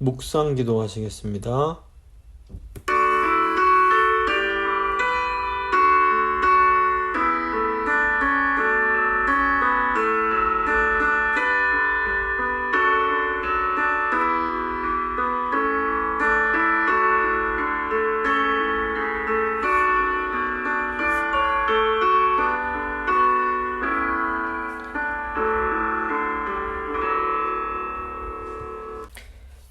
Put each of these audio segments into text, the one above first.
묵상 기도하시겠습니다.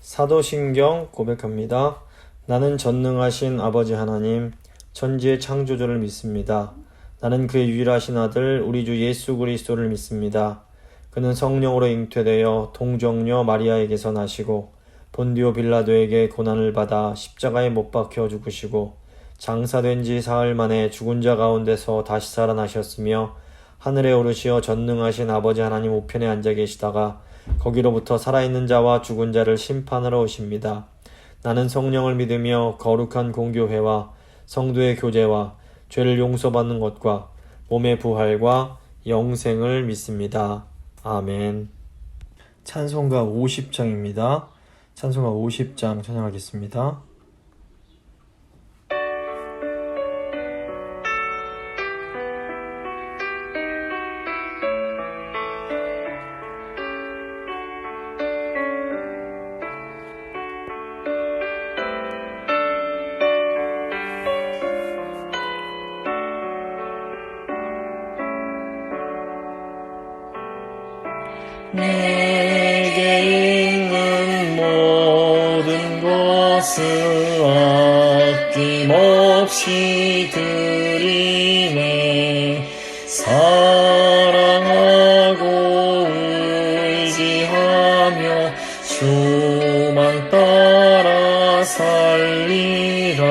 사도신경 고백합니다. 나는 전능하신 아버지 하나님, 천지의 창조주를 믿습니다. 나는 그의 유일하신 아들 우리 주 예수 그리스도를 믿습니다. 그는 성령으로 잉태되어 동정녀 마리아에게서 나시고 본디오 빌라도에게 고난을 받아 십자가에 못 박혀 죽으시고 장사된 지 사흘 만에 죽은 자 가운데서 다시 살아나셨으며 하늘에 오르시어 전능하신 아버지 하나님 우편에 앉아 계시다가 거기로부터 살아있는 자와 죽은 자를 심판하러 오십니다. 나는 성령을 믿으며 거룩한 공교회와 성도의 교제와 죄를 용서받는 것과 몸의 부활과 영생을 믿습니다. 아멘. 찬송가 50장입니다. 찬송가 50장 찬양하겠습니다. 내게 있는 모든 것을 아낌없이 드리네. 사랑하고 의지하며 주만 따라 살리라.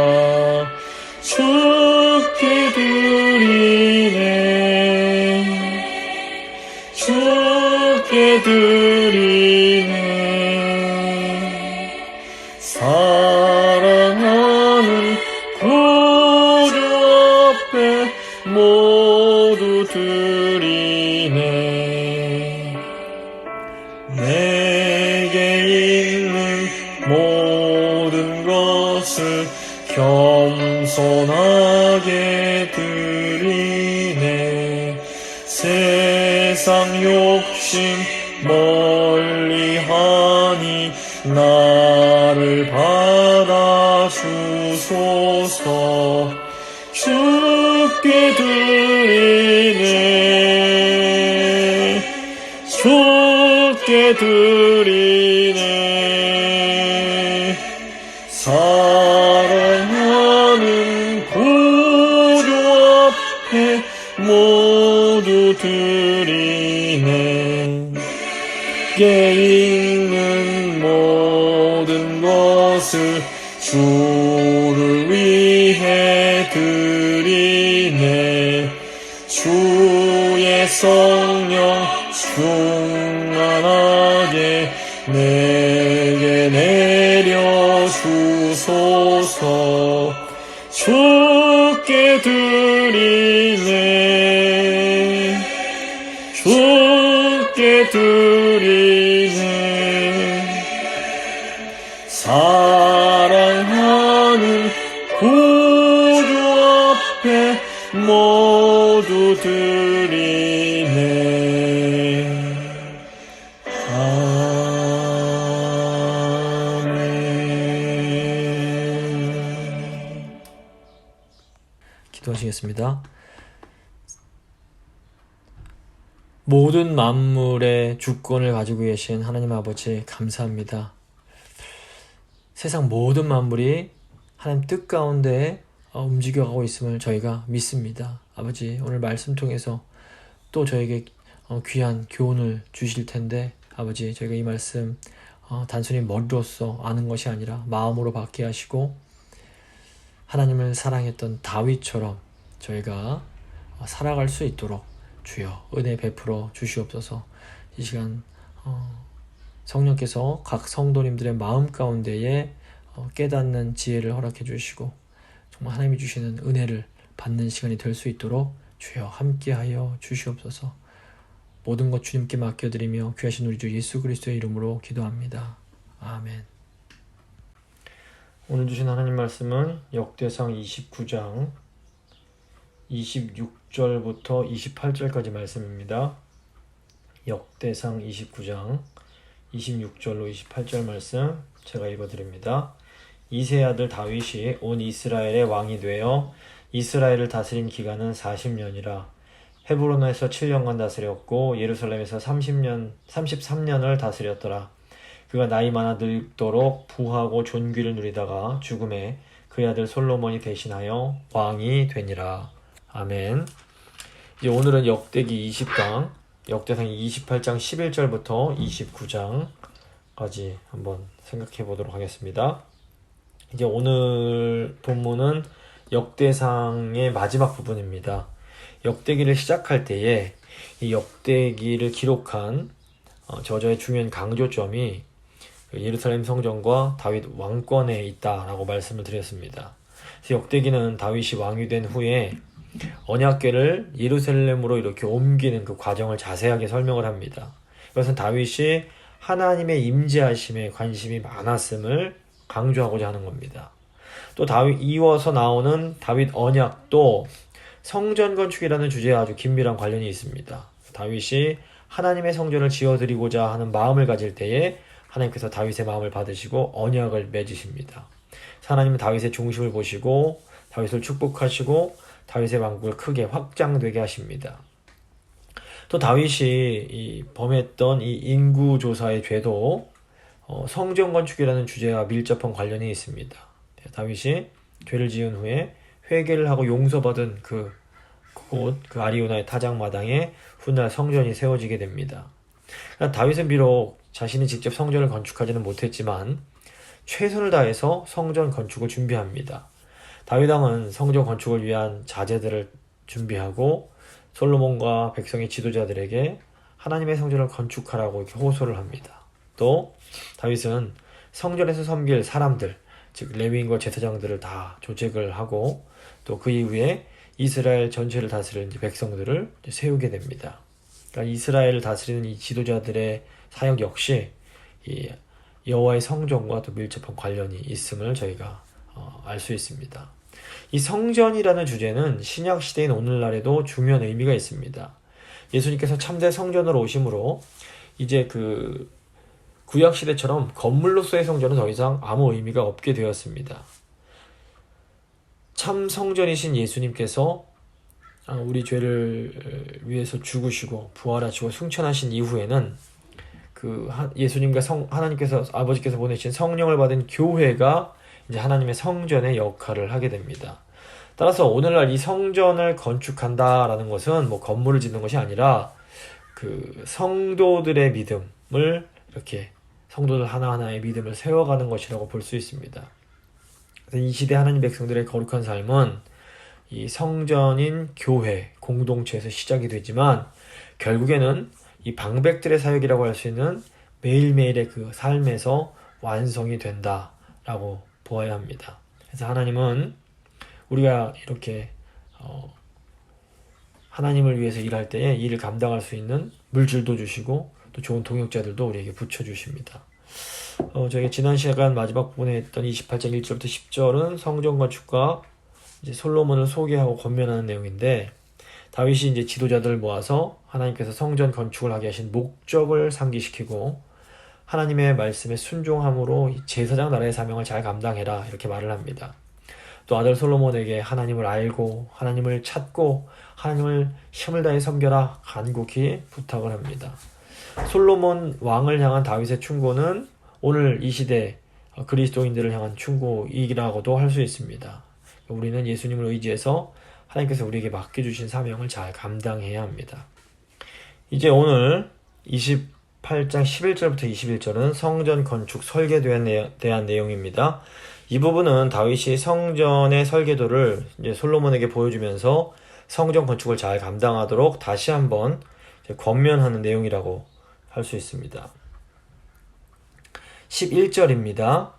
주께 드리네. 주께 드리네. 사랑하는 구주 앞에 모두 드리네. 내게 있는 모든 것을 겸손하게 드리네. 세상 욕심 멀리하니 나를 받아주소서. 주께 드리네. 주께 드리네. 사랑하는 구주 앞에 모두 드리네. 내게 있는 모든 것을 주를 위해 드리네. 주의 성령 충만하게 내게 내려주소서. 주께 드리네. 주께 드리네. 사랑하는 구주 앞에 모두 드리네. 아멘. 기도하시겠습니다. 모든 만물의 주권을 가지고 계신 하나님 아버지 감사합니다. 세상 모든 만물이 하나님 뜻 가운데 움직여가고 있음을 저희가 믿습니다. 아버지, 오늘 말씀 통해서 또 저에게 귀한 교훈을 주실 텐데 아버지, 저희가 이 말씀 단순히 머리로서 아는 것이 아니라 마음으로 받게 하시고 하나님을 사랑했던 다윗처럼 저희가 살아갈 수 있도록 주여 은혜 베풀어 주시옵소서. 이 시간 성령께서 각 성도님들의 마음 가운데에 깨닫는 지혜를 허락해 주시고 정말 하나님이 주시는 은혜를 받는 시간이 될 수 있도록 주여 함께하여 주시옵소서. 모든 것 주님께 맡겨드리며 귀하신 우리 주 예수 그리스도의 이름으로 기도합니다. 아멘. 오늘 주신 하나님 말씀은 역대상 29장 26절부터 28절까지 말씀입니다. 역대상 29장 26절로 28절 말씀 제가 읽어드립니다. 이새의 아들 다윗이 온 이스라엘의 왕이 되어 이스라엘을 다스린 기간은 40년이라. 헤브론에서 7년간 다스렸고 예루살렘에서 33년을 다스렸더라. 그가 나이 많아 늙도록 부하고 존귀를 누리다가 죽음에 그의 아들 솔로몬이 대신하여 왕이 되니라. 아멘. 이제 오늘은 역대기 20강, 역대상 28장 11절부터 29장까지 한번 생각해 보도록 하겠습니다. 이제 오늘 본문은 역대상의 마지막 부분입니다. 역대기를 시작할 때에 이 역대기를 기록한 저자의 중요한 강조점이 예루살렘 성전과 다윗 왕권에 있다라고 말씀을 드렸습니다. 그래서 역대기는 다윗이 왕이 된 후에 언약궤를 예루살렘으로 이렇게 옮기는 그 과정을 자세하게 설명을 합니다. 이것은 다윗이 하나님의 임재하심에 관심이 많았음을 강조하고자 하는 겁니다. 또 이어서 나오는 다윗 언약도 성전 건축이라는 주제에 아주 긴밀한 관련이 있습니다. 다윗이 하나님의 성전을 지어드리고자 하는 마음을 가질 때에 하나님께서 다윗의 마음을 받으시고 언약을 맺으십니다. 하나님은 다윗의 중심을 보시고 다윗을 축복하시고 다윗의 왕국을 크게 확장되게 하십니다. 또 다윗이 범했던 이 인구조사의 죄도 성전 건축이라는 주제와 밀접한 관련이 있습니다. 다윗이 죄를 지은 후에 회개를 하고 용서받은 그 아리우나의 타작마당에 훗날 성전이 세워지게 됩니다. 다윗은 비록 자신이 직접 성전을 건축하지는 못했지만 최선을 다해서 성전 건축을 준비합니다. 다윗 왕은 성전 건축을 위한 자재들을 준비하고 솔로몬과 백성의 지도자들에게 하나님의 성전을 건축하라고 이렇게 호소를 합니다. 또 다윗은 성전에서 섬길 사람들, 즉 레위인과 제사장들을 다 조직을 하고 또 그 이후에 이스라엘 전체를 다스리는 백성들을 세우게 됩니다. 그러니까 이스라엘을 다스리는 이 지도자들의 사역 역시 이 여호와의 성전과 또 밀접한 관련이 있음을 저희가 알 수 있습니다. 이 성전이라는 주제는 신약 시대인 오늘날에도 중요한 의미가 있습니다. 예수님께서 참된 성전으로 오심으로 이제 그 구약 시대처럼 건물로서의 성전은 더 이상 아무 의미가 없게 되었습니다. 참 성전이신 예수님께서 우리 죄를 위해서 죽으시고 부활하시고 승천하신 이후에는 그 예수님과 하나님께서 아버지께서 보내신 성령을 받은 교회가 이제 하나님의 성전의 역할을 하게 됩니다. 따라서 오늘날 이 성전을 건축한다라는 것은 뭐 건물을 짓는 것이 아니라 그 성도들의 믿음을 이렇게 성도들 하나하나의 믿음을 세워가는 것이라고 볼 수 있습니다. 그래서 이 시대 하나님 백성들의 거룩한 삶은 이 성전인 교회, 공동체에서 시작이 되지만 결국에는 이 방백들의 사역이라고 할 수 있는 매일매일의 그 삶에서 완성이 된다라고 보아야 합니다. 그래서 하나님은 우리가 이렇게 하나님을 위해서 일할 때에 일을 감당할 수 있는 물질도 주시고 또 좋은 동역자들도 우리에게 붙여주십니다. 저희 지난 시간 마지막 부분에 했던 28장 1절부터 10절은 성전 건축과 이제 솔로몬을 소개하고 권면하는 내용인데 다윗이 이제 지도자들을 모아서 하나님께서 성전 건축을 하게 하신 목적을 상기시키고 하나님의 말씀에 순종함으로 제사장 나라의 사명을 잘 감당해라 이렇게 말을 합니다. 또 아들 솔로몬에게 하나님을 알고 하나님을 찾고 하나님을 힘을 다해 섬겨라 간곡히 부탁을 합니다. 솔로몬 왕을 향한 다윗의 충고는 오늘 이 시대 그리스도인들을 향한 충고이라고도 할 수 있습니다. 우리는 예수님을 의지해서 하나님께서 우리에게 맡겨주신 사명을 잘 감당해야 합니다. 이제 오늘 28장 11절부터 21절은 성전 건축 설계도에 대한 내용입니다. 이 부분은 다윗이 성전의 설계도를 이제 솔로몬에게 보여주면서 성전 건축을 잘 감당하도록 다시 한번 권면하는 내용이라고 할 수 있습니다. 11절입니다.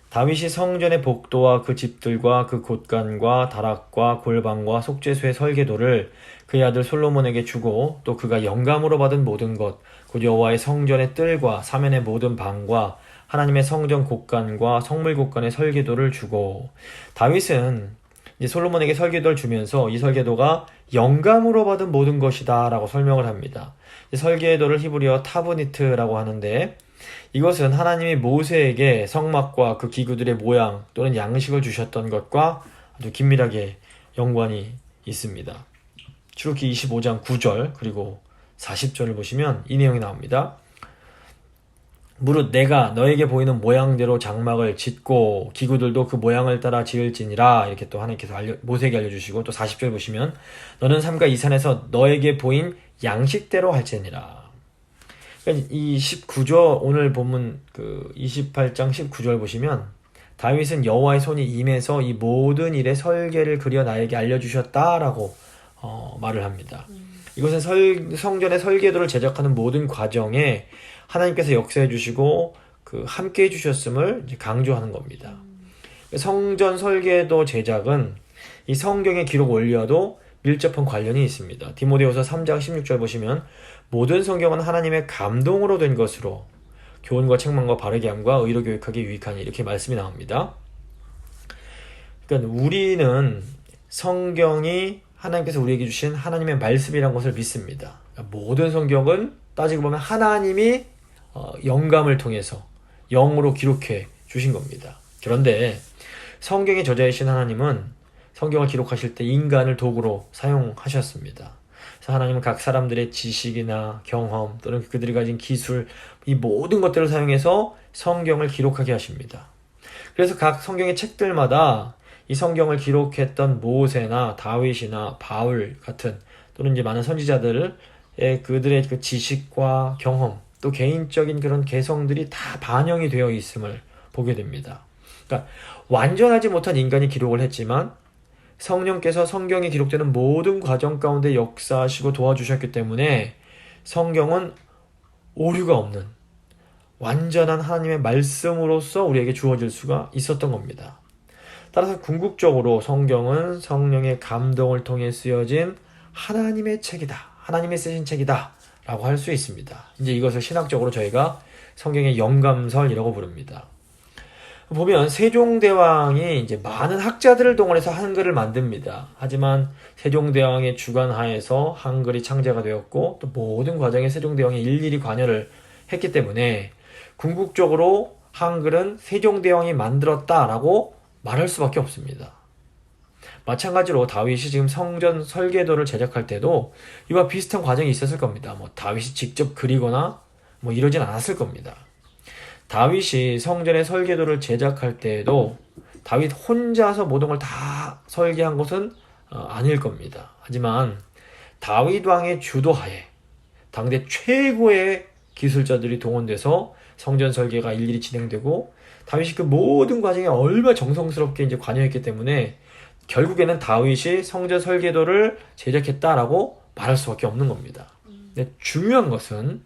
다윗이 성전의 복도와 그 집들과 그 곳간과 다락과 골방과 속죄소의 설계도를 그의 아들 솔로몬에게 주고 또 그가 영감으로 받은 모든 것, 곧 여호와의 성전의 뜰과 사면의 모든 방과 하나님의 성전 곳간과 성물 곳간의 설계도를 주고, 다윗은 이제 솔로몬에게 설계도를 주면서 이 설계도가 영감으로 받은 모든 것이다 라고 설명을 합니다. 이 설계도를 히브리어 타브니트라고 하는데, 이것은 하나님이 모세에게 성막과 그 기구들의 모양 또는 양식을 주셨던 것과 아주 긴밀하게 연관이 있습니다. 출애굽기 25장 9절 그리고 40절을 보시면 이 내용이 나옵니다. 무릇 내가 너에게 보이는 모양대로 장막을 짓고 기구들도 그 모양을 따라 지을지니라. 이렇게 또 하나님께서 모세에게 알려주시고, 또 40절 보시면 너는 삼가 이 산에서 너에게 보인 양식대로 할지니라. 그러니까 이 19절, 오늘 본문 그 28장 19절 보시면 다윗은 여호와의 손이 임해서 이 모든 일의 설계를 그려 나에게 알려주셨다라고 말을 합니다. 이것은 성전의 설계도를 제작하는 모든 과정에 하나님께서 역사해 주시고 그 함께 해 주셨음을 강조하는 겁니다. 성전 설계도 제작은 이 성경의 기록 원리와도 밀접한 관련이 있습니다. 디모데후서 3장 16절 보시면 모든 성경은 하나님의 감동으로 된 것으로 교훈과 책망과 바르게 함과 의로 교육하기 유익하니, 이렇게 말씀이 나옵니다. 그러니까 우리는 성경이 하나님께서 우리에게 주신 하나님의 말씀이라는 것을 믿습니다. 그러니까 모든 성경은 따지고 보면 하나님이 영감을 통해서 영으로 기록해 주신 겁니다. 그런데 성경의 저자이신 하나님은 성경을 기록하실 때 인간을 도구로 사용하셨습니다. 그래서 하나님은 각 사람들의 지식이나 경험 또는 그들이 가진 기술, 이 모든 것들을 사용해서 성경을 기록하게 하십니다. 그래서 각 성경의 책들마다 이 성경을 기록했던 모세나 다윗이나 바울 같은 또는 이제 많은 선지자들의 그들의 그 지식과 경험 또 개인적인 그런 개성들이 다 반영이 되어 있음을 보게 됩니다. 그러니까 완전하지 못한 인간이 기록을 했지만 성령께서 성경에 기록되는 모든 과정 가운데 역사하시고 도와주셨기 때문에 성경은 오류가 없는 완전한 하나님의 말씀으로서 우리에게 주어질 수가 있었던 겁니다. 따라서 궁극적으로 성경은 성령의 감동을 통해 쓰여진 하나님의 책이다, 하나님의 쓰신 책이다 라고 할 수 있습니다. 이제 이것을 신학적으로 저희가 성경의 영감설이라고 부릅니다. 보면 세종대왕이 이제 많은 학자들을 동원해서 한글을 만듭니다. 하지만 세종대왕의 주관하에서 한글이 창제가 되었고 또 모든 과정에 세종대왕이 일일이 관여를 했기 때문에 궁극적으로 한글은 세종대왕이 만들었다라고 말할 수밖에 없습니다. 마찬가지로 다윗이 지금 성전 설계도를 제작할 때도 이와 비슷한 과정이 있었을 겁니다. 다윗이 직접 그리거나 이러진 않았을 겁니다. 다윗이 성전의 설계도를 제작할 때에도 다윗 혼자서 모든 걸 다 설계한 것은 아닐 겁니다. 하지만 다윗 왕의 주도하에 당대 최고의 기술자들이 동원돼서 성전 설계가 일일이 진행되고 다윗이 그 모든 과정에 얼마나 정성스럽게 이제 관여했기 때문에 결국에는 다윗이 성전 설계도를 제작했다라고 말할 수밖에 없는 겁니다. 근데 중요한 것은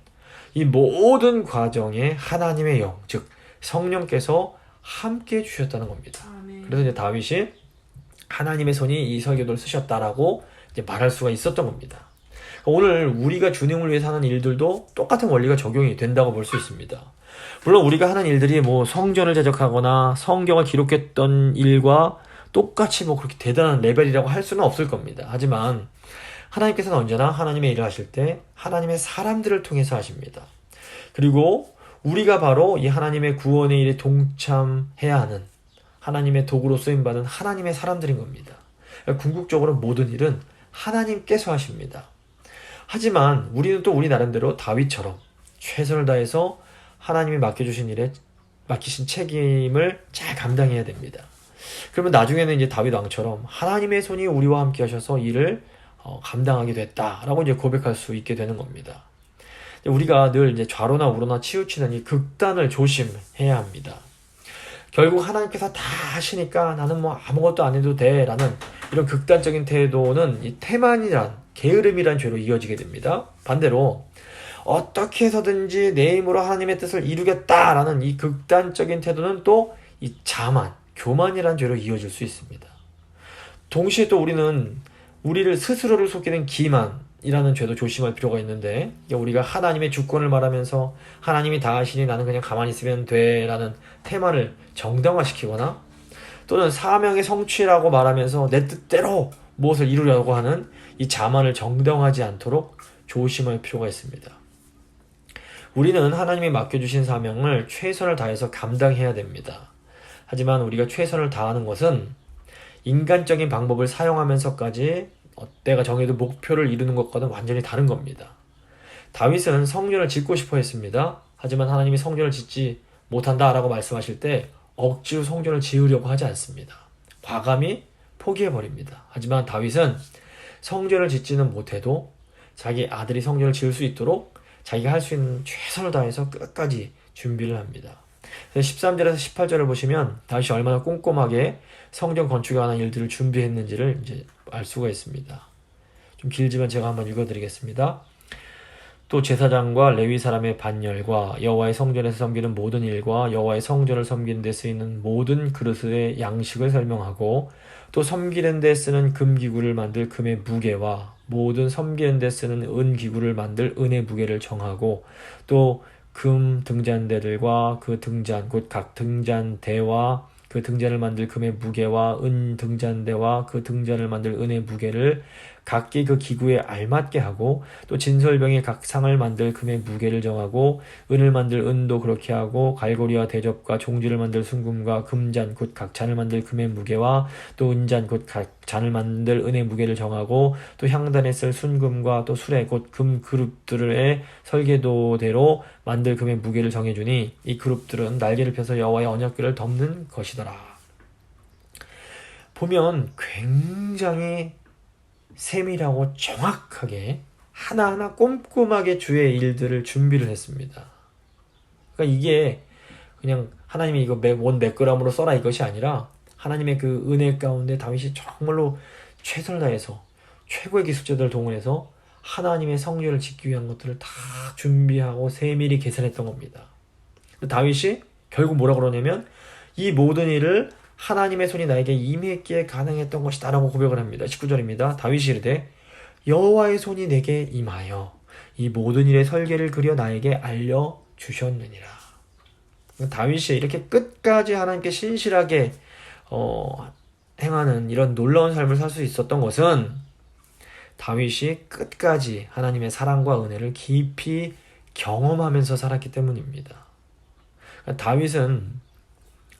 이 모든 과정에 하나님의 영, 즉 성령께서 함께 해주셨다는 겁니다. 그래서 이제 다윗이 하나님의 손이 이 설계도를 쓰셨다라고 이제 말할 수가 있었던 겁니다. 오늘 우리가 주님을 위해서 하는 일들도 똑같은 원리가 적용이 된다고 볼 수 있습니다. 물론 우리가 하는 일들이 성전을 제작하거나 성경을 기록했던 일과 똑같이 그렇게 대단한 레벨이라고 할 수는 없을 겁니다. 하지만 하나님께서는 언제나 하나님의 일을 하실 때 하나님의 사람들을 통해서 하십니다. 그리고 우리가 바로 이 하나님의 구원의 일에 동참해야 하는 하나님의 도구로 쓰임받은 하나님의 사람들인 겁니다. 궁극적으로 모든 일은 하나님께서 하십니다. 하지만 우리는 또 우리 나름대로 다윗처럼 최선을 다해서 하나님이 맡겨주신 일에 맡기신 책임을 잘 감당해야 됩니다. 그러면 나중에는 이제 다윗 왕처럼 하나님의 손이 우리와 함께 하셔서 일을 감당하게 됐다라고 이제 고백할 수 있게 되는 겁니다. 우리가 늘 이제 좌로나 우로나 치우치는 이 극단을 조심해야 합니다. 결국 하나님께서 다 하시니까 나는 아무것도 안 해도 돼 라는 이런 극단적인 태도는 이 태만이란 게으름이란 죄로 이어지게 됩니다. 반대로 어떻게 해서든지 내 힘으로 하나님의 뜻을 이루겠다라는 이 극단적인 태도는 또 이 자만, 교만이란 죄로 이어질 수 있습니다. 동시에 또 우리는 우리를 스스로를 속이는 기만, 이라는 죄도 조심할 필요가 있는데, 이게 우리가 하나님의 주권을 말하면서 하나님이 다 하시니 나는 그냥 가만히 있으면 돼 라는 테마를 정당화시키거나, 또는 사명의 성취라고 말하면서 내 뜻대로 무엇을 이루려고 하는 이 자만을 정당화하지 않도록 조심할 필요가 있습니다. 우리는 하나님이 맡겨주신 사명을 최선을 다해서 감당해야 됩니다. 하지만 우리가 최선을 다하는 것은 인간적인 방법을 사용하면서까지 내가 정해둔 목표를 이루는 것과는 완전히 다른 겁니다. 다윗은 성전을 짓고 싶어 했습니다. 하지만 하나님이 성전을 짓지 못한다 라고 말씀하실 때 억지로 성전을 지으려고 하지 않습니다. 과감히 포기해버립니다. 하지만 다윗은 성전을 짓지는 못해도 자기 아들이 성전을 지을 수 있도록 자기가 할 수 있는 최선을 다해서 끝까지 준비를 합니다. 13절에서 18절을 보시면 다윗이 얼마나 꼼꼼하게 성전 건축에 관한 일들을 준비했는지를 이제 알 수가 있습니다. 좀 길지만 제가 한번 읽어드리겠습니다. 또 제사장과 레위 사람의 반열과 여호와의 성전에서 섬기는 모든 일과 여호와의 성전을 섬기는 데 쓰이는 모든 그릇의 양식을 설명하고, 또 섬기는 데 쓰는 금기구를 만들 금의 무게와 모든 섬기는 데 쓰는 은기구를 만들 은의 무게를 정하고, 또 금 등잔대들과 그 등잔 곧 각 등잔대와 그 등잔을 만들 금의 무게와 은 등잔대와 그 등잔을 만들 은의 무게를 각기 그 기구에 알맞게 하고, 또 진설병의 각 상을 만들 금의 무게를 정하고, 은을 만들 은도 그렇게 하고, 갈고리와 대접과 종지를 만들 순금과 금잔 곧 각 잔을 만들 금의 무게와 또 은잔 곧 각 잔을 만들 은의 무게를 정하고, 또 향단에 쓸 순금과 또 수레 곧 금 그룹들의 설계도대로 만들 금의 무게를 정해주니 이 그룹들은 날개를 펴서 여호와의 언약궤를 덮는 것이더라. 보면 굉장히 세밀하고 정확하게 하나하나 꼼꼼하게 주의 일들을 준비를 했습니다. 그러니까 이게 그냥 하나님이 이거 원 몇 그램으로 써라 이것이 아니라, 하나님의 그 은혜 가운데 다윗이 정말로 최선을 다해서 최고의 기술자들을 동원해서 하나님의 성전을 짓기 위한 것들을 다 준비하고 세밀히 계산했던 겁니다. 다윗이 결국 뭐라 그러냐면 이 모든 일을 하나님의 손이 나에게 임했기에 가능했던 것이다 라고 고백을 합니다. 19절입니다. 다윗이 이르되 여호와의 손이 내게 임하여 이 모든 일의 설계를 그려 나에게 알려주셨느니라. 다윗이 이렇게 끝까지 하나님께 신실하게 행하는 이런 놀라운 삶을 살 수 있었던 것은 다윗이 끝까지 하나님의 사랑과 은혜를 깊이 경험하면서 살았기 때문입니다. 다윗은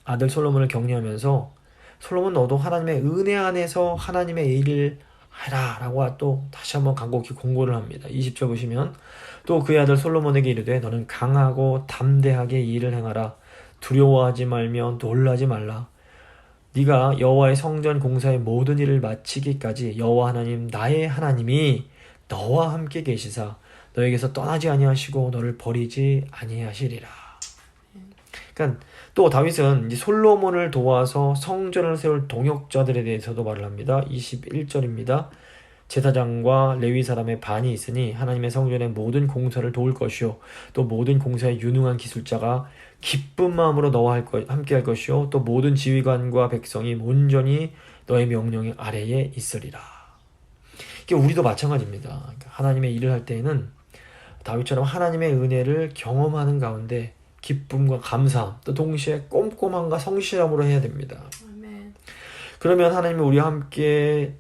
아들 솔로몬을 격려하면서 솔로몬 너도 하나님의 은혜 안에서 하나님의 일을 해라 라고 또 다시 한번 간곡히 공고를 합니다. 20절 보시면 또 그의 아들 솔로몬에게 이르되 너는 강하고 담대하게 일을 행하라. 두려워하지 말며 놀라지 말라. 네가 여호와의 성전 공사의 모든 일을 마치기까지 여호와 하나님 나의 하나님이 너와 함께 계시사 너에게서 떠나지 아니하시고 너를 버리지 아니하시리라. 그러니까 또 다윗은 이제 솔로몬을 도와서 성전을 세울 동역자들에 대해서도 말을 합니다. 21절입니다. 제사장과 레위 사람의 반이 있으니 하나님의 성전의 모든 공사를 도울 것이요 또 모든 공사에 유능한 기술자가 기쁜 마음으로 너와 함께 할 것이요 또 모든 지휘관과 백성이 온전히 너의 명령의 아래에 있으리라. 이게 우리도 마찬가지입니다. 그러니까 하나님의 일을 할 때에는 다윗처럼 하나님의 은혜를 경험하는 가운데 기쁨과 감사함 또 동시에 꼼꼼함과 성실함으로 해야 됩니다. 아멘. 그러면 하나님이 우리와 함께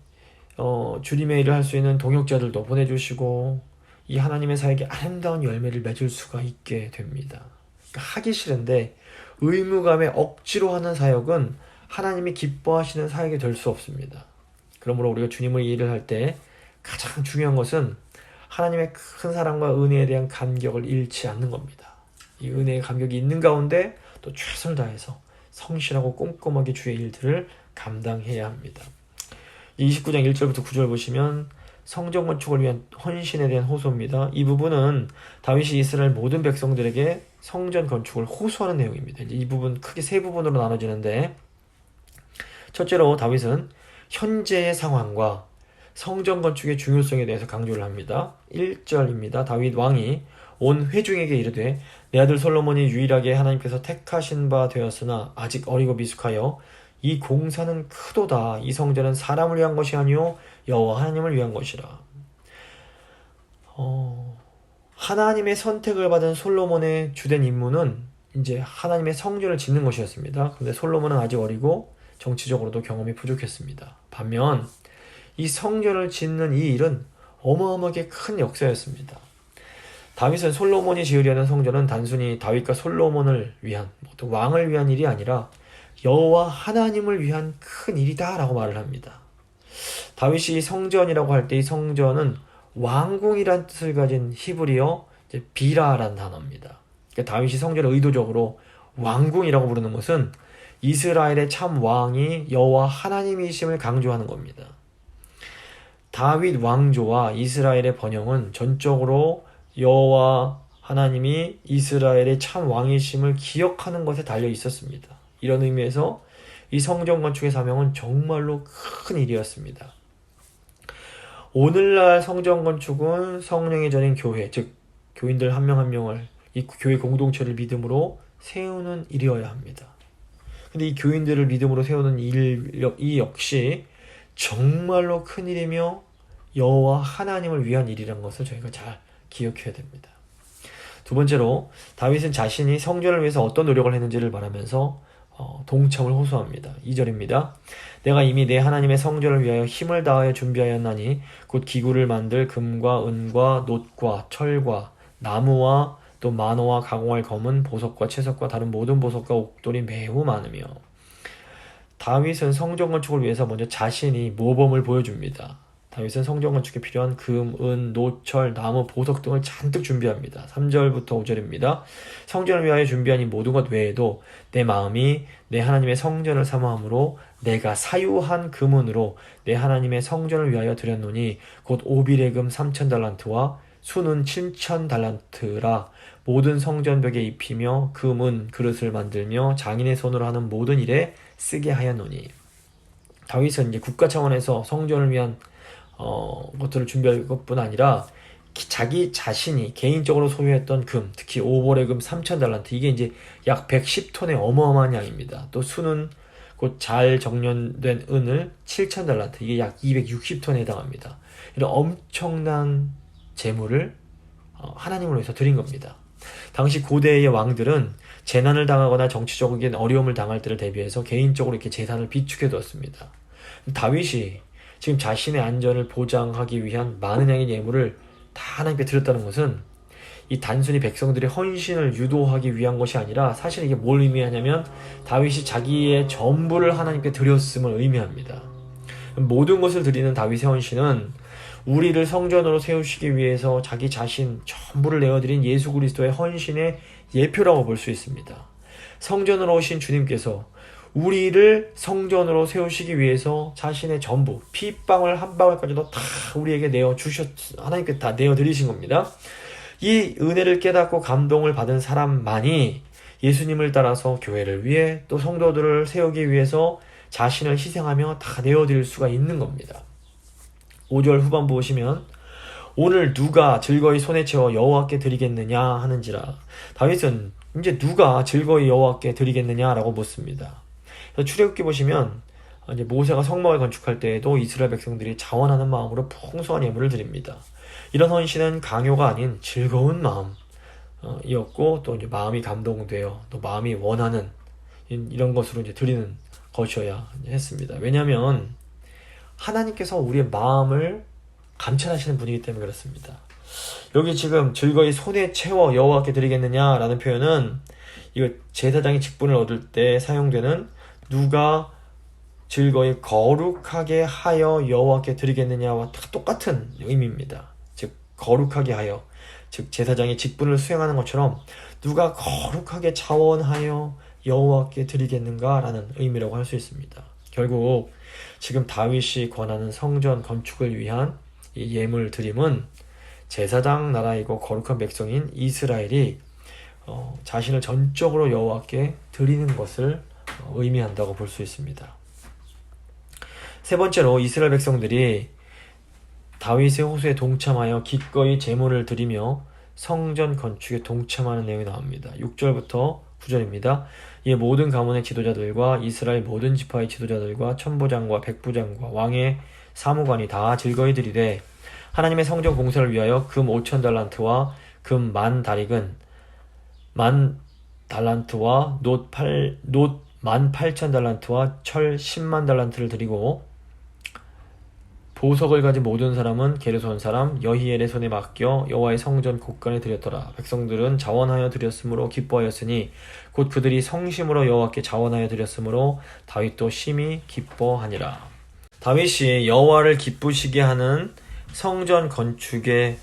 주님의 일을 할 수 있는 동역자들도 보내주시고 이 하나님의 사역에 아름다운 열매를 맺을 수가 있게 됩니다. 그러니까 하기 싫은데 의무감에 억지로 하는 사역은 하나님이 기뻐하시는 사역이 될 수 없습니다. 그러므로 우리가 주님의 일을 할 때 가장 중요한 것은 하나님의 큰 사랑과 은혜에 대한 감격을 잃지 않는 겁니다. 이 은혜의 감격이 있는 가운데 또 최선을 다해서 성실하고 꼼꼼하게 주의 일들을 감당해야 합니다. 29장 1절부터 9절 보시면 성전 건축을 위한 헌신에 대한 호소입니다. 이 부분은 다윗이 이스라엘 모든 백성들에게 성전 건축을 호소하는 내용입니다. 이제 이 부분 크게 세 부분으로 나눠지는데, 첫째로 다윗은 현재의 상황과 성전 건축의 중요성에 대해서 강조를 합니다. 1절입니다. 다윗 왕이 온 회중에게 이르되 내 아들 솔로몬이 유일하게 하나님께서 택하신 바 되었으나 아직 어리고 미숙하여 이 공사는 크도다. 이 성전은 사람을 위한 것이 아니요 여호와 하나님을 위한 것이라. 하나님의 선택을 받은 솔로몬의 주된 임무는 이제 하나님의 성전을 짓는 것이었습니다. 그런데 솔로몬은 아직 어리고 정치적으로도 경험이 부족했습니다. 반면 이 성전을 짓는 이 일은 어마어마하게 큰 역사였습니다. 다윗은 솔로몬이 지으려는 성전은 단순히 다윗과 솔로몬을 위한 어떤 왕을 위한 일이 아니라 여호와 하나님을 위한 큰 일이다라고 말을 합니다. 다윗이 성전이라고 할 때 이 성전은 왕궁이란 뜻을 가진 히브리어 비라라는 단어입니다. 그러니까 다윗이 성전을 의도적으로 왕궁이라고 부르는 것은 이스라엘의 참 왕이 여호와 하나님이심을 강조하는 겁니다. 다윗 왕조와 이스라엘의 번영은 전적으로 여호와 하나님이 이스라엘의 참 왕이심을 기억하는 것에 달려 있었습니다. 이런 의미에서 이 성전 건축의 사명은 정말로 큰 일이었습니다. 오늘날 성전 건축은 성령의 전인 교회, 즉 교인들 한 명 한 명을 이 교회 공동체를 믿음으로 세우는 일이어야 합니다. 근데 이 교인들을 믿음으로 세우는 이 역시 정말로 큰 일이며 여호와 하나님을 위한 일이라는 것을 저희가 잘 기억해야 됩니다. 두 번째로 다윗은 자신이 성전을 위해서 어떤 노력을 했는지를 말하면서 동참을 호소합니다. 2절입니다. 내가 이미 내 하나님의 성전을 위하여 힘을 다하여 준비하였나니 곧 기구를 만들 금과 은과 놋과 철과 나무와 또 만호와 가공할 검은 보석과 채석과 다른 모든 보석과 옥돌이 매우 많으며. 다윗은 성전 건축을 위해서 먼저 자신이 모범을 보여줍니다. 다윗은 성전 건축에 필요한 금, 은, 놋, 철, 나무, 보석 등을 잔뜩 준비합니다. 3절부터 5절입니다. 성전을 위하여 준비한 이 모든 것 외에도 내 마음이 내 하나님의 성전을 사모함으로 내가 사유한 금은으로 내 하나님의 성전을 위하여 드렸노니 곧 오빌의 금 3,000달란트와 수는 7,000달란트라. 모든 성전벽에 입히며 금은 그릇을 만들며 장인의 손으로 하는 모든 일에 쓰게 하였노니. 다윗은 이제 국가 차원에서 성전을 위한 것들을 준비할 것뿐 아니라 자기 자신이 개인적으로 소유했던 금, 특히 오볼의 금 3,000달란트, 이게 이제 약 110톤의 어마어마한 양입니다. 또 수는 곧 잘 정련된 은을 7,000달란트, 이게 약 260톤에 해당합니다. 이런 엄청난 재물을 하나님을 위해서 드린 겁니다. 당시 고대의 왕들은 재난을 당하거나 정치적인 어려움을 당할 때를 대비해서 개인적으로 이렇게 재산을 비축해 두었습니다. 다윗이 지금 자신의 안전을 보장하기 위한 많은 양의 예물을 다 하나님께 드렸다는 것은 이 단순히 백성들의 헌신을 유도하기 위한 것이 아니라 사실 이게 뭘 의미하냐면 다윗이 자기의 전부를 하나님께 드렸음을 의미합니다. 모든 것을 드리는 다윗의 헌신은 우리를 성전으로 세우시기 위해서 자기 자신 전부를 내어드린 예수 그리스도의 헌신의 예표라고 볼 수 있습니다. 성전으로 오신 주님께서 우리를 성전으로 세우시기 위해서 자신의 전부, 피방울 한 방울까지도 다 우리에게 하나님께 다 내어드리신 겁니다. 이 은혜를 깨닫고 감동을 받은 사람만이 예수님을 따라서 교회를 위해 또 성도들을 세우기 위해서 자신을 희생하며 다 내어드릴 수가 있는 겁니다. 5절 후반부 보시면 오늘 누가 즐거이 손에 채워 여호와께 드리겠느냐 하는지라. 다윗은 이제 누가 즐거이 여호와께 드리겠느냐라고 묻습니다. 출애굽기 보시면 이제 모세가 성막을 건축할 때에도 이스라엘 백성들이 자원하는 마음으로 풍성한 예물을 드립니다. 이런 헌신은 강요가 아닌 즐거운 마음이었고 또 이제 마음이 감동되어 또 마음이 원하는 이런 것으로 이제 드리는 것이어야 했습니다. 왜냐하면 하나님께서 우리의 마음을 감찰하시는 분이기 때문에 그렇습니다. 여기 지금 즐거이 손에 채워 여호와께 드리겠느냐라는 표현은 이거 제사장이 직분을 얻을 때 사용되는 누가 즐거이 거룩하게 하여 여호와께 드리겠느냐와 똑같은 의미입니다. 즉 거룩하게 하여, 즉 제사장이 직분을 수행하는 것처럼 누가 거룩하게 자원하여 여호와께 드리겠는가라는 의미라고 할 수 있습니다. 결국 지금 다윗이 권하는 성전 건축을 위한 이 예물 드림은 제사장 나라이고 거룩한 백성인 이스라엘이 자신을 전적으로 여호와께 드리는 것을 의미한다고 볼 수 있습니다. 세 번째로 이스라엘 백성들이 다윗의 호소에 동참하여 기꺼이 제물을 드리며 성전 건축에 동참하는 내용이 나옵니다. 6절부터 9절입니다. 이에 모든 가문의 지도자들과 이스라엘 모든 지파의 지도자들과 천부장과 백부장과 왕의 사무관이 다 즐거이 드리되 하나님의 성전 공사를 위하여 금 5,000달란트와 금 10,000다릭은 10,000달란트와 놋 18,000달란트와 철 100,000달란트를 드리고 보석을 가진 모든 사람은 게르손 사람 여히엘의 손에 맡겨 여호와의 성전 곳간에 드렸더라. 백성들은 자원하여 드렸으므로 기뻐하였으니 곧 그들이 성심으로 여호와께 자원하여 드렸으므로 다윗도 심히 기뻐하니라. 다윗이 여호와를 기쁘시게 하는 성전 건축에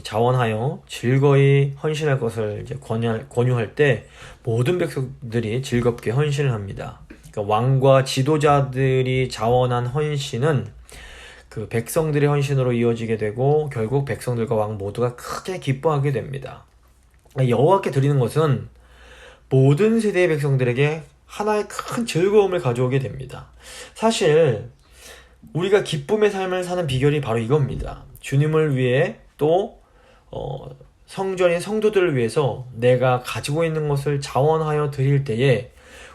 자원하여 즐거이 헌신할 것을 이제 권유할 때 모든 백성들이 즐겁게 헌신을 합니다. 그러니까 왕과 지도자들이 자원한 헌신은 그 백성들의 헌신으로 이어지게 되고 결국 백성들과 왕 모두가 크게 기뻐하게 됩니다. 여호와께 드리는 것은 모든 세대의 백성들에게 하나의 큰 즐거움을 가져오게 됩니다. 사실 우리가 기쁨의 삶을 사는 비결이 바로 이겁니다. 주님을 위해 또 성전인 성도들을 위해서 내가 가지고 있는 것을 자원하여 드릴 때에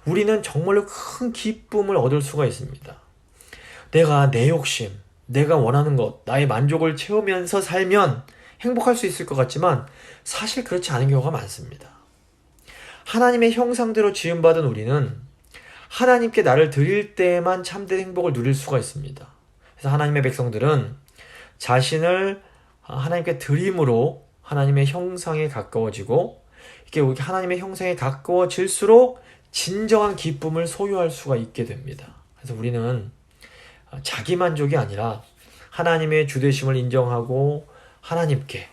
우리는 정말로 큰 기쁨을 얻을 수가 있습니다. 내가 내 욕심, 내가 원하는 것, 나의 만족을 채우면서 살면 행복할 수 있을 것 같지만 사실 그렇지 않은 경우가 많습니다. 하나님의 형상대로 지음받은 우리는 하나님께 나를 드릴 때에만 참된 행복을 누릴 수가 있습니다. 그래서 하나님의 백성들은 자신을 하나님께 드림으로 하나님의 형상에 가까워지고 이렇게 하나님의 형상에 가까워질수록 진정한 기쁨을 소유할 수가 있게 됩니다. 그래서 우리는 자기 만족이 아니라 하나님의 주되심을 인정하고 하나님께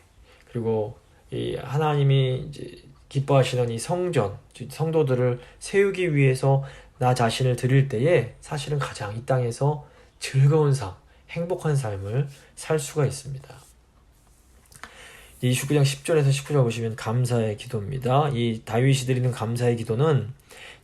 그리고 이 하나님이 이제 기뻐하시는 이 성전, 성도들을 세우기 위해서 나 자신을 드릴 때에 사실은 가장 이 땅에서 즐거운 삶, 행복한 삶을 살 수가 있습니다. 이 19장 10절에서 19절 보시면 감사의 기도입니다. 이 다윗이 드리는 감사의 기도는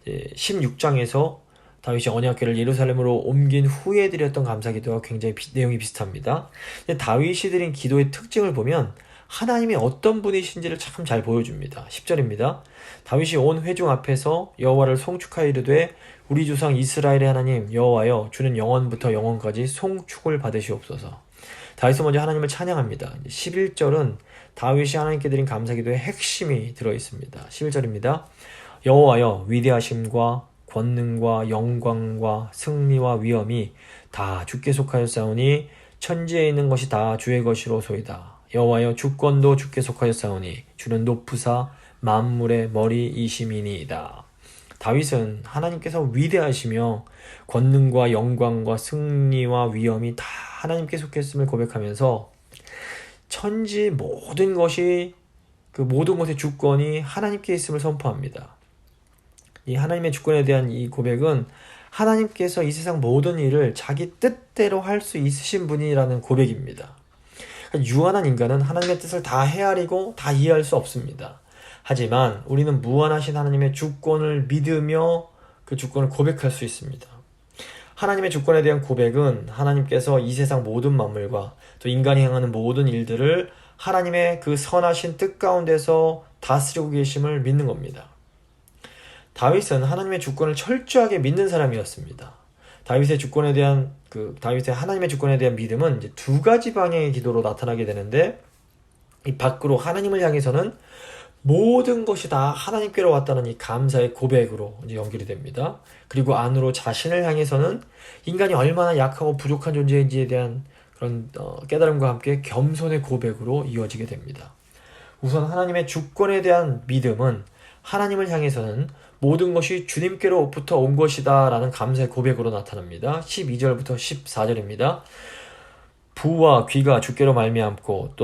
16장에서 다윗이 언약궤를 예루살렘으로 옮긴 후에 드렸던 감사기도와 굉장히 내용이 비슷합니다. 다윗이 드린 기도의 특징을 보면 하나님이 어떤 분이신지를 참 잘 보여줍니다. 10절입니다. 다윗이 온 회중 앞에서 여호와를 송축하여 이르되 우리 조상 이스라엘의 하나님 여호와여 주는 영원부터 영원까지 송축을 받으시옵소서. 다윗은 먼저 하나님을 찬양합니다. 11절은 다윗이 하나님께 드린 감사기도의 핵심이 들어있습니다. 11절입니다. 여호와여 위대하심과 권능과 영광과 승리와 위엄이 다 주께 속하였사오니 천지에 있는 것이 다 주의 것이로소이다. 여호와여 주권도 주께 속하였사오니 주는 높으사 만물의 머리이심이니이다. 다윗은 하나님께서 위대하시며 권능과 영광과 승리와 위엄이 다 하나님께 속했음을 고백하면서 천지 모든 것이 그 모든 것의 주권이 하나님께 있음을 선포합니다. 이 하나님의 주권에 대한 이 고백은 하나님께서 이 세상 모든 일을 자기 뜻대로 할 수 있으신 분이라는 고백입니다. 그러니까 유한한 인간은 하나님의 뜻을 다 헤아리고 다 이해할 수 없습니다. 하지만 우리는 무한하신 하나님의 주권을 믿으며 그 주권을 고백할 수 있습니다. 하나님의 주권에 대한 고백은 하나님께서 이 세상 모든 만물과 또 인간이 행하는 모든 일들을 하나님의 그 선하신 뜻 가운데서 다스리고 계심을 믿는 겁니다. 다윗은 하나님의 주권을 철저하게 믿는 사람이었습니다. 다윗의 하나님의 주권에 대한 믿음은 이제 두 가지 방향의 기도로 나타나게 되는데, 이 밖으로 하나님을 향해서는 모든 것이 다 하나님께로 왔다는 이 감사의 고백으로 이제 연결이 됩니다. 그리고 안으로 자신을 향해서는 인간이 얼마나 약하고 부족한 존재인지에 대한 그런 깨달음과 함께 겸손의 고백으로 이어지게 됩니다. 우선 하나님의 주권에 대한 믿음은 하나님을 향해서는 모든 것이 주님께로부터 온 것이다 라는 감사의 고백으로 나타납니다. 12절부터 14절입니다. 부와 귀가 주께로 말미암고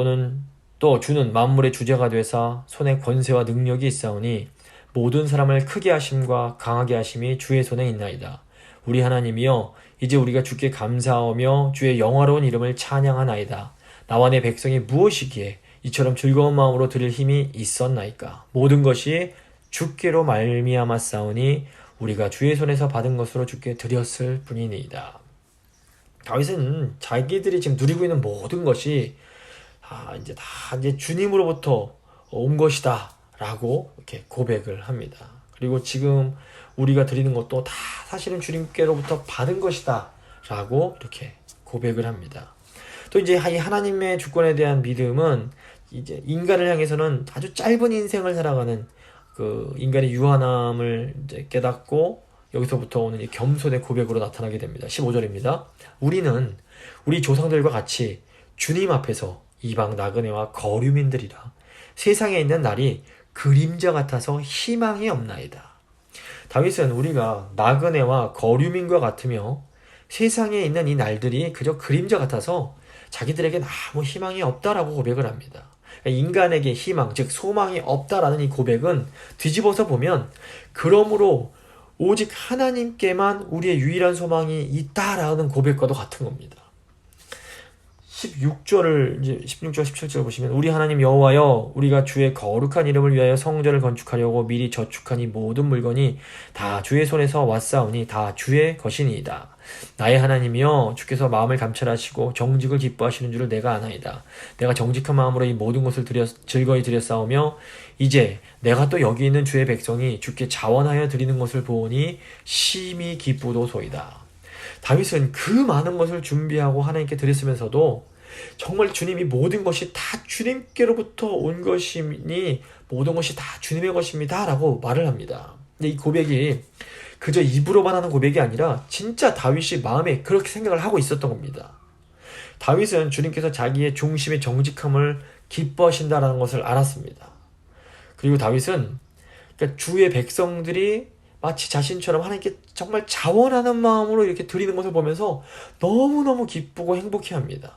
또 주는 만물의 주제가 되사 손에 권세와 능력이 있사오니 모든 사람을 크게 하심과 강하게 하심이 주의 손에 있나이다. 우리 하나님이여 이제 우리가 주께 감사하며 주의 영화로운 이름을 찬양하나이다. 나와 내 백성이 무엇이기에 이처럼 즐거운 마음으로 드릴 힘이 있었나이까. 모든 것이 주께로 말미암았사오니 우리가 주의 손에서 받은 것으로 주께 드렸을 뿐이니이다. 다윗은 자기들이 지금 누리고 있는 모든 것이 이제 주님으로부터 온 것이다 라고 이렇게 고백을 합니다. 그리고 지금 우리가 드리는 것도 다 사실은 주님께로부터 받은 것이다 라고 이렇게 고백을 합니다. 또 이제 이 하나님의 주권에 대한 믿음은 이제 인간을 향해서는 아주 짧은 인생을 살아가는 그 인간의 유한함을 이제 깨닫고 여기서부터 오는 이 겸손의 고백으로 나타나게 됩니다. 15절입니다. 우리는 우리 조상들과 같이 주님 앞에서 이방 나그네와 거류민들이라 세상에 있는 날이 그림자 같아서 희망이 없나이다. 다윗은 우리가 나그네와 거류민과 같으며 세상에 있는 이 날들이 그저 그림자 같아서 자기들에겐 아무 희망이 없다라고 고백을 합니다. 인간에게 희망, 즉 소망이 없다라는 이 고백은 뒤집어서 보면 그러므로 오직 하나님께만 우리의 유일한 소망이 있다라는 고백과도 같은 겁니다. 16절, 17절 보시면 우리 하나님 여호와여 우리가 주의 거룩한 이름을 위하여 성전을 건축하려고 미리 저축한 이 모든 물건이 다 주의 손에서 왔사오니 다 주의 것이니이다. 나의 하나님이여 주께서 마음을 감찰하시고 정직을 기뻐하시는 줄을 내가 아나이다. 내가 정직한 마음으로 이 모든 것을 즐거이 드렸사오며 이제 내가 또 여기 있는 주의 백성이 주께 자원하여 드리는 것을 보오니 심히 기쁘도소이다. 다윗은 그 많은 것을 준비하고 하나님께 드렸으면서도 정말 주님이 모든 것이 다 주님께로부터 온 것이니 모든 것이 다 주님의 것입니다 라고 말을 합니다. 근데 이 고백이 그저 입으로만 하는 고백이 아니라 진짜 다윗이 마음에 그렇게 생각을 하고 있었던 겁니다. 다윗은 주님께서 자기의 중심의 정직함을 기뻐하신다라는 것을 알았습니다. 그리고 다윗은 그러니까 주의 백성들이 마치 자신처럼 하나님께 정말 자원하는 마음으로 이렇게 드리는 것을 보면서 너무너무 기쁘고 행복해합니다.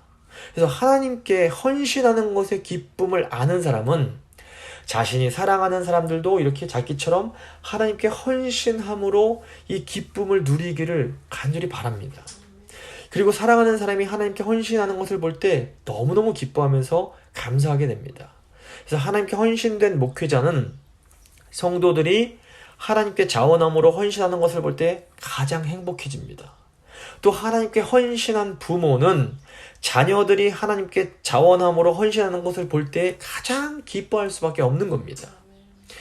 그래서 하나님께 헌신하는 것의 기쁨을 아는 사람은 자신이 사랑하는 사람들도 이렇게 자기처럼 하나님께 헌신함으로 이 기쁨을 누리기를 간절히 바랍니다. 그리고 사랑하는 사람이 하나님께 헌신하는 것을 볼 때 너무너무 기뻐하면서 감사하게 됩니다. 그래서 하나님께 헌신된 목회자는 성도들이 하나님께 자원함으로 헌신하는 것을 볼 때 가장 행복해집니다. 또 하나님께 헌신한 부모는 자녀들이 하나님께 자원함으로 헌신하는 것을 볼 때 가장 기뻐할 수밖에 없는 겁니다.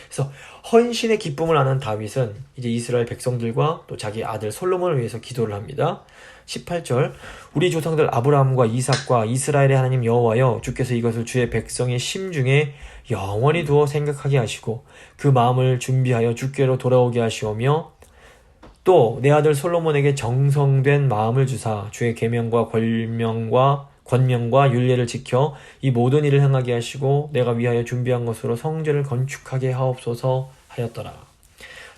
그래서 헌신의 기쁨을 아는 다윗은 이제 이스라엘 백성들과 또 자기 아들 솔로몬을 위해서 기도를 합니다. 18절 우리 조상들 아브라함과 이삭과 이스라엘의 하나님 여호와여 주께서 이것을 주의 백성의 심중에 영원히 두어 생각하게 하시고 그 마음을 준비하여 주께로 돌아오게 하시오며 또 내 아들 솔로몬에게 정성된 마음을 주사 주의 계명과 권명과 율례를 지켜 이 모든 일을 행하게 하시고 내가 위하여 준비한 것으로 성전을 건축하게 하옵소서 하였더라.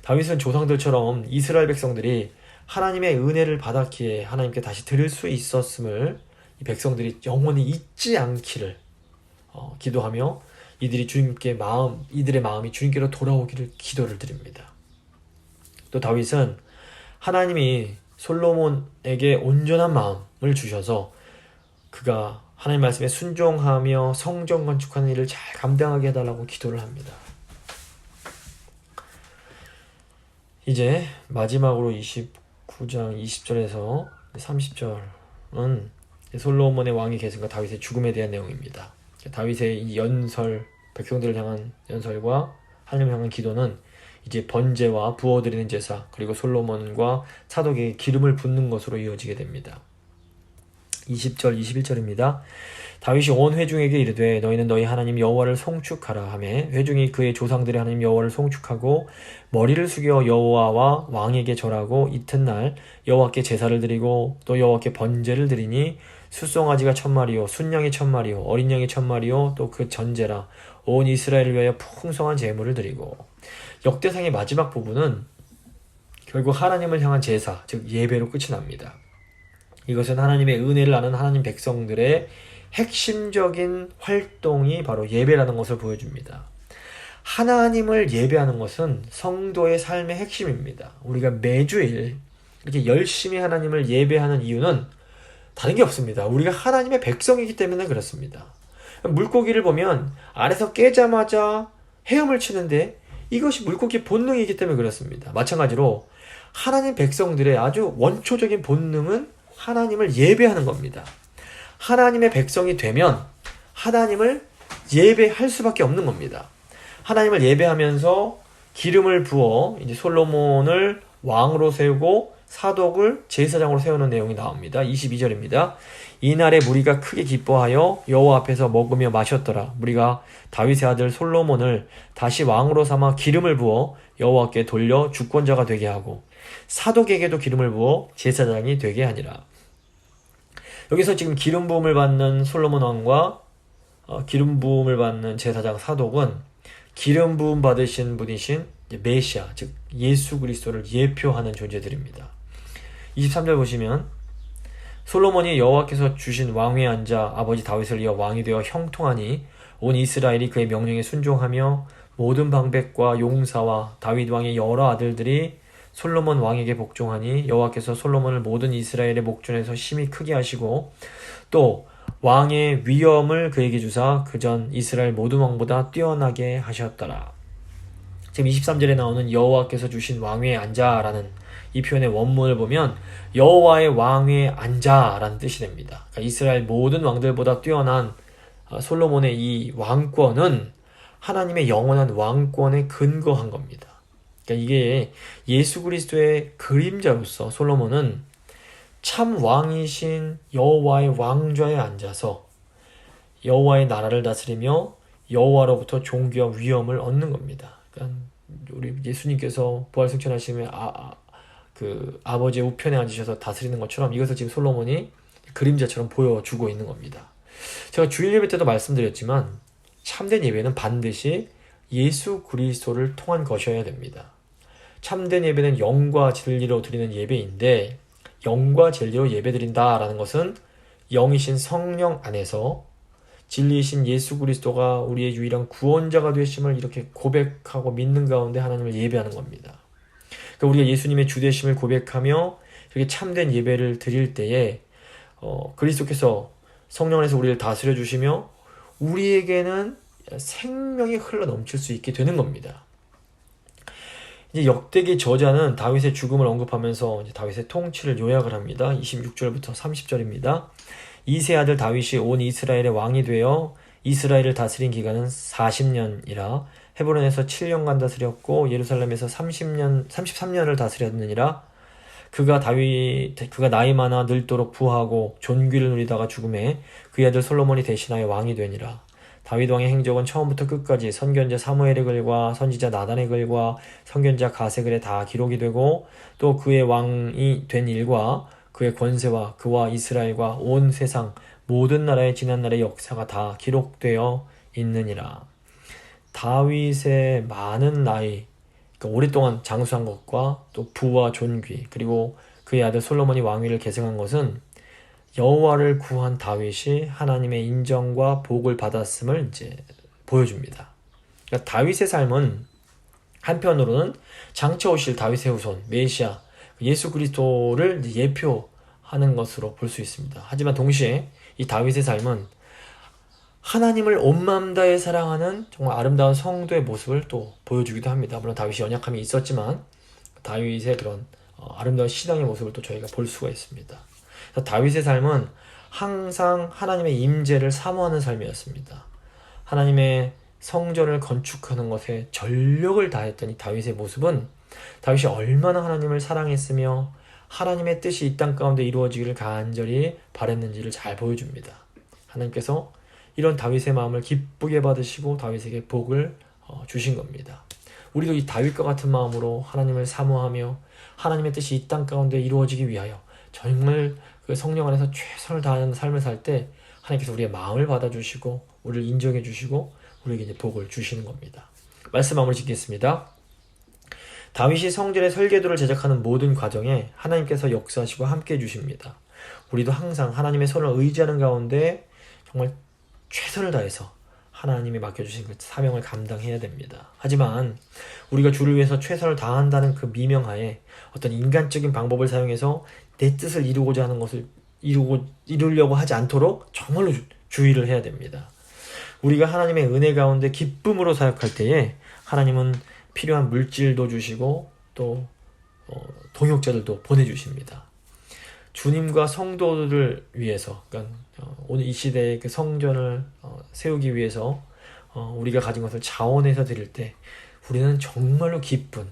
다윗은 조상들처럼 이스라엘 백성들이 하나님의 은혜를 받았기에 하나님께 다시 드릴 수 있었음을 이 백성들이 영원히 잊지 않기를 기도하며 이들의 마음이 주님께로 돌아오기를 기도를 드립니다. 또 다윗은 하나님이 솔로몬에게 온전한 마음을 주셔서 그가 하나님 말씀에 순종하며 성전 건축하는 일을 잘 감당하게 해달라고 기도를 합니다. 이제 마지막으로 29장 20절에서 30절은 솔로몬의 왕위 계승과 다윗의 죽음에 대한 내용입니다. 다윗의 이 연설, 백성들을 향한 연설과 하나님을 향한 기도는 이제 번제와 부어드리는 제사 그리고 솔로몬과 사독에게 기름을 붓는 것으로 이어지게 됩니다. 20절 21절입니다. 다윗이 온 회중에게 이르되 너희는 너희 하나님 여호와를 송축하라 하매 회중이 그의 조상들의 하나님 여호와를 송축하고 머리를 숙여 여호와와 왕에게 절하고 이튿날 여호와께 제사를 드리고 또 여호와께 번제를 드리니 숫송아지가 1000마리요 순양이 1000마리요 어린 양이 1000마리요 또 그 전제라 온 이스라엘을 위하여 풍성한 제물을 드리고 역대상의 마지막 부분은 결국 하나님을 향한 제사 즉 예배로 끝이 납니다. 이것은 하나님의 은혜를 아는 하나님 백성들의 핵심적인 활동이 바로 예배라는 것을 보여줍니다. 하나님을 예배하는 것은 성도의 삶의 핵심입니다. 우리가 매주일 이렇게 열심히 하나님을 예배하는 이유는 다른 게 없습니다. 우리가 하나님의 백성이기 때문에 그렇습니다. 물고기를 보면 알에서 깨자마자 헤엄을 치는데 이것이 물고기의 본능이기 때문에 그렇습니다. 마찬가지로 하나님 백성들의 아주 원초적인 본능은 하나님을 예배하는 겁니다. 하나님의 백성이 되면 하나님을 예배할 수밖에 없는 겁니다. 하나님을 예배하면서 기름을 부어 이제 솔로몬을 왕으로 세우고 사독을 제사장으로 세우는 내용이 나옵니다. 22절입니다. 이날에 무리가 크게 기뻐하여 여호와 앞에서 먹으며 마셨더라. 무리가 다윗의 아들 솔로몬을 다시 왕으로 삼아 기름을 부어 여호와께 돌려 주권자가 되게 하고 사독에게도 기름을 부어 제사장이 되게 하니라. 여기서 지금 기름 부음을 받는 솔로몬 왕과 기름 부음을 받는 제사장 사독은 기름 부음 받으신 분이신 메시아, 즉 예수 그리스도를 예표하는 존재들입니다. 23절 보시면 솔로몬이 여호와께서 주신 왕위에 앉아 아버지 다윗을 이어 왕이 되어 형통하니 온 이스라엘이 그의 명령에 순종하며 모든 방백과 용사와 다윗 왕의 여러 아들들이 솔로몬 왕에게 복종하니 여호와께서 솔로몬을 모든 이스라엘의 목전에서 심히 크게 하시고 또 왕의 위엄을 그에게 주사 그전 이스라엘 모든 왕보다 뛰어나게 하셨더라. 지금 23절에 나오는 여호와께서 주신 왕위에 앉아라는 이 표현의 원문을 보면 여호와의 왕위에 앉아라는 뜻이 됩니다. 그러니까 이스라엘 모든 왕들보다 뛰어난 솔로몬의 이 왕권은 하나님의 영원한 왕권에 근거한 겁니다. 그러니까 이게 예수 그리스도의 그림자로서 솔로몬은 참 왕이신 여호와의 왕좌에 앉아서 여호와의 나라를 다스리며 여호와로부터 존귀와 위엄을 얻는 겁니다. 그러니까 우리 예수님께서 부활승천하시면 그 아버지의 우편에 앉으셔서 다스리는 것처럼 이것을 지금 솔로몬이 그림자처럼 보여주고 있는 겁니다. 제가 주일 예배 때도 말씀드렸지만 참된 예배는 반드시 예수 그리스도를 통한 것이어야 됩니다. 참된 예배는 영과 진리로 드리는 예배인데 영과 진리로 예배드린다라는 것은 영이신 성령 안에서 진리이신 예수 그리스도가 우리의 유일한 구원자가 되심을 이렇게 고백하고 믿는 가운데 하나님을 예배하는 겁니다. 그러니까 우리가 예수님의 주되심을 고백하며 이렇게 참된 예배를 드릴 때에 그리스도께서 성령 안에서 우리를 다스려 주시며 우리에게는 생명이 흘러 넘칠 수 있게 되는 겁니다. 이제 역대기 저자는 다윗의 죽음을 언급하면서 이제 다윗의 통치를 요약을 합니다. 26절부터 30절입니다. 이세 아들 다윗이 온 이스라엘의 왕이 되어 이스라엘을 다스린 기간은 40년이라 헤브론에서 7년간 다스렸고 예루살렘에서 33년을 다스렸느니라. 그가 나이 많아 늙도록 부하고 존귀를 누리다가 죽음에 그의 아들 솔로몬이 대신하여 왕이 되니라. 다윗 왕의 행적은 처음부터 끝까지 선견자 사무엘의 글과 선지자 나단의 글과 선견자 가세 글에 다 기록이 되고 또 그의 왕이 된 일과 그의 권세와 그와 이스라엘과 온 세상 모든 나라의 지난날의 역사가 다 기록되어 있느니라. 다윗의 많은 나이, 그러니까 오랫동안 장수한 것과 또 부와 존귀, 그리고 그의 아들 솔로몬이 왕위를 계승한 것은 여호와를 구한 다윗이 하나님의 인정과 복을 받았음을 이제 보여줍니다. 그러니까 다윗의 삶은 한편으로는 장차 오실 다윗의 후손 메시아 예수 그리스도를 예표하는 것으로 볼 수 있습니다. 하지만 동시에 이 다윗의 삶은 하나님을 온 마음 다해 사랑하는 정말 아름다운 성도의 모습을 또 보여주기도 합니다. 물론 다윗이 연약함이 있었지만 다윗의 그런 아름다운 신앙의 모습을 또 저희가 볼 수가 있습니다. 다윗의 삶은 항상 하나님의 임재를 사모하는 삶이었습니다. 하나님의 성전을 건축하는 것에 전력을 다했던 이 다윗의 모습은 다윗이 얼마나 하나님을 사랑했으며 하나님의 뜻이 이 땅 가운데 이루어지기를 간절히 바랬는지를 잘 보여줍니다. 하나님께서 이런 다윗의 마음을 기쁘게 받으시고 다윗에게 복을 주신 겁니다. 우리도 이 다윗과 같은 마음으로 하나님을 사모하며 하나님의 뜻이 이 땅 가운데 이루어지기 위하여 정말 그 성령 안에서 최선을 다하는 삶을 살 때 하나님께서 우리의 마음을 받아주시고 우리를 인정해 주시고 우리에게 이제 복을 주시는 겁니다. 말씀 마무리 짓겠습니다. 다윗이 성전의 설계도를 제작하는 모든 과정에 하나님께서 역사하시고 함께 해주십니다. 우리도 항상 하나님의 손을 의지하는 가운데 정말 최선을 다해서 하나님이 맡겨주신 그 사명을 감당해야 됩니다. 하지만 우리가 주를 위해서 최선을 다한다는 그 미명하에 어떤 인간적인 방법을 사용해서 내 뜻을 이루고자 하는 것을 이루려고 하지 않도록 정말로 주의를 해야 됩니다. 우리가 하나님의 은혜 가운데 기쁨으로 사역할 때에 하나님은 필요한 물질도 주시고 또 동역자들도 보내주십니다. 주님과 성도들을 위해서, 그러니까 오늘 이 시대의 그 성전을 세우기 위해서 우리가 가진 것을 자원해서 드릴 때 우리는 정말로 기쁜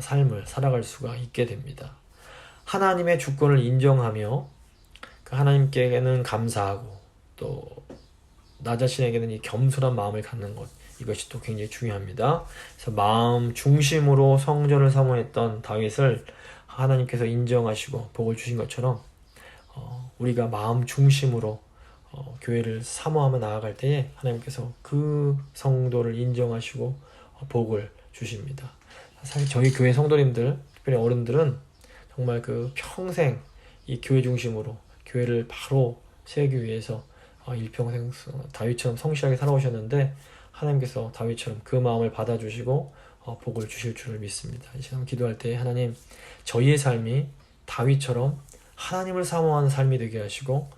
삶을 살아갈 수가 있게 됩니다. 하나님의 주권을 인정하며 그 하나님께는 감사하고 또 나 자신에게는 이 겸손한 마음을 갖는 것, 이것이 또 굉장히 중요합니다. 그래서 마음 중심으로 성전을 사모했던 다윗을 하나님께서 인정하시고 복을 주신 것처럼 우리가 마음 중심으로 교회를 사모하며 나아갈 때에 하나님께서 그 성도를 인정하시고 복을 주십니다. 사실 저희 교회 성도님들, 특별히 어른들은 정말 그 평생 이 교회 중심으로 교회를 바로 세우기 위해서 일평생 다윗처럼 성실하게 살아오셨는데 하나님께서 다윗처럼 그 마음을 받아주시고 복을 주실 줄을 믿습니다. 이 시간 기도할 때 하나님, 저희의 삶이 다윗처럼 하나님을 사모하는 삶이 되게 하시고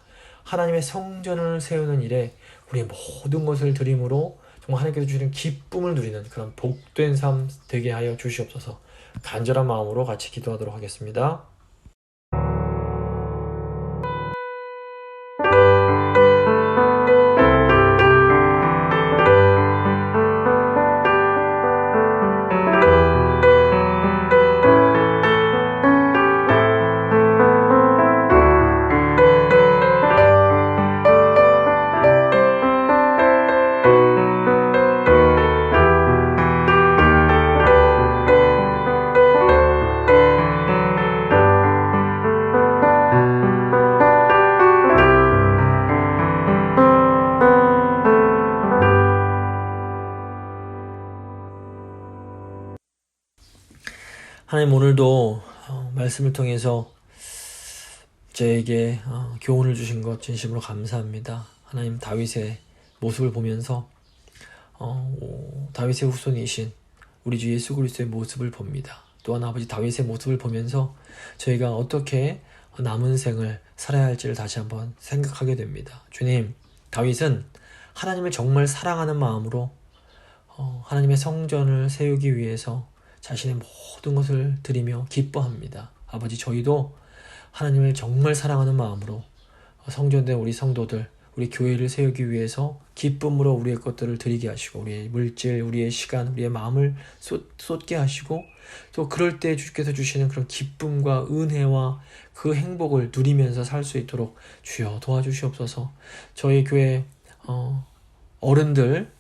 하나님의 성전을 세우는 일에 우리의 모든 것을 드림으로 정말 하나님께서 주시는 기쁨을 누리는 그런 복된 삶 되게 하여 주시옵소서. 간절한 마음으로 같이 기도하도록 하겠습니다. 하나님, 오늘도 말씀을 통해서 저에게 교훈을 주신 것 진심으로 감사합니다. 하나님, 다윗의 모습을 보면서 다윗의 후손이신 우리 주 예수 그리스도의 모습을 봅니다. 또한 아버지 다윗의 모습을 보면서 저희가 어떻게 남은 생을 살아야 할지를 다시 한번 생각하게 됩니다. 주님, 다윗은 하나님을 정말 사랑하는 마음으로 하나님의 성전을 세우기 위해서 자신의 모든 것을 드리며 기뻐합니다. 아버지, 저희도 하나님을 정말 사랑하는 마음으로 성전된 우리 성도들, 우리 교회를 세우기 위해서 기쁨으로 우리의 것들을 드리게 하시고 우리의 물질, 우리의 시간, 우리의 마음을 쏟게 하시고 또 그럴 때 주께서 주시는 그런 기쁨과 은혜와 그 행복을 누리면서 살 수 있도록 주여 도와주시옵소서. 저희 교회 어른들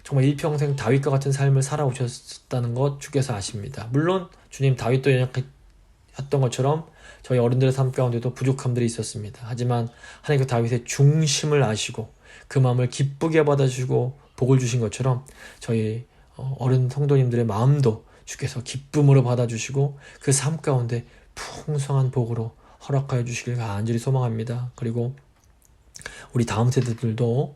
정말 일평생 다윗과 같은 삶을 살아오셨다는 것 주께서 아십니다. 물론 주님 다윗도 연약했던 것처럼 저희 어른들의 삶 가운데도 부족함들이 있었습니다. 하지만 하나님 그 다윗의 중심을 아시고 그 마음을 기쁘게 받아주시고 복을 주신 것처럼 저희 어른 성도님들의 마음도 주께서 기쁨으로 받아주시고 그 삶 가운데 풍성한 복으로 허락하여 주시길 간절히 소망합니다. 그리고 우리 다음 세대들도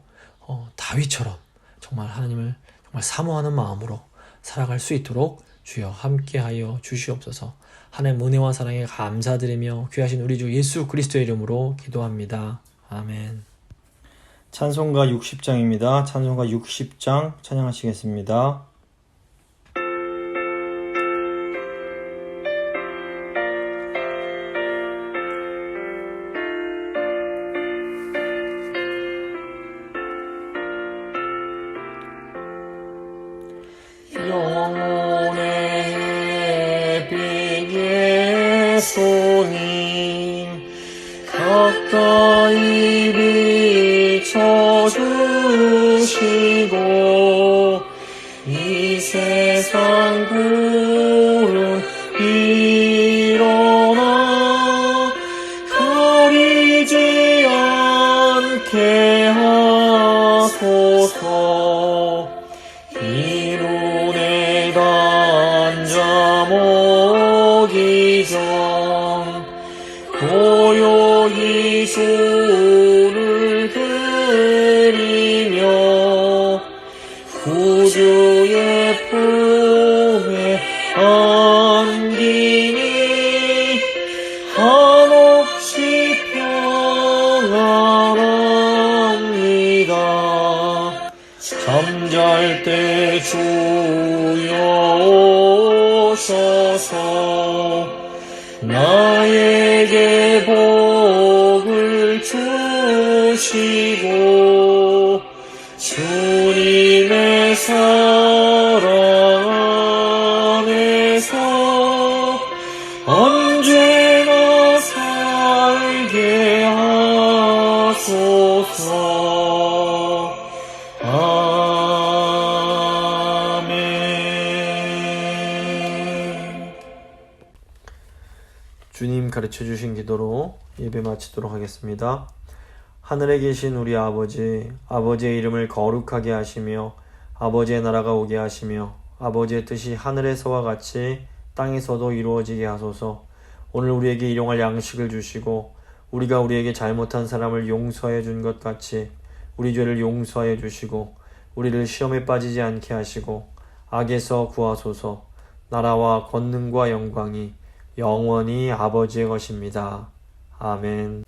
다윗처럼 정말 하나님을 정말 사모하는 마음으로 살아갈 수 있도록 주여 함께하여 주시옵소서. 하나님 은혜와 사랑에 감사드리며 귀하신 우리 주 예수 그리스도의 이름으로 기도합니다. 아멘. 찬송가 60장입니다. 찬송가 60장 찬양하시겠습니다. 영혼의 빛 예수님 가까이 비춰주시고 이 세상 구름 일어나 가리지 않게 하소서. 이 눈에 단자 먹기 전 고요히 주를 드리며 구주의 품에 안기니 한없이 평안합니다. 잠잘 때 주여 오셔서 나에게 복을 주시고 주님의 사랑 안에서 언제나 주옵소서. 아멘. 주님 가르쳐 주신 기도로 예배 마치도록 하겠습니다. 하늘에 계신 우리 아버지, 아버지의 이름을 거룩하게 하시며 아버지의 나라가 오게 하시며 아버지의 뜻이 하늘에서와 같이 땅에서도 이루어지게 하소서. 오늘 우리에게 일용할 양식을 주시고 우리가 우리에게 잘못한 사람을 용서해 준 것 같이 우리 죄를 용서해 주시고 우리를 시험에 빠지지 않게 하시고 악에서 구하소서. 나라와 권능과 영광이 영원히 아버지의 것입니다. 아멘.